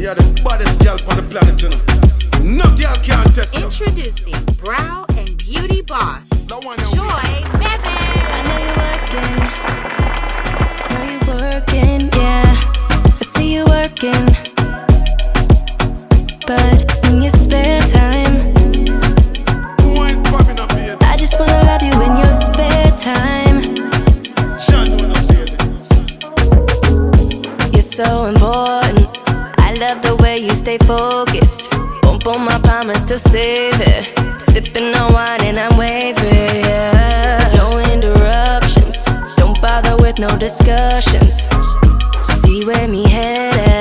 You're the baddest girl on the planet, you know. No girl can test you. Introducing brow and beauty boss, Joy Bebe. I know you're working, yeah. I see you working, but in your spare time, I just wanna love you in your spare time. You're so important. I love the way you stay focused. Won't pull my promise to save it. Sipping on wine and I'm waving, yeah. No interruptions. Don't bother with no discussions. See where me headed.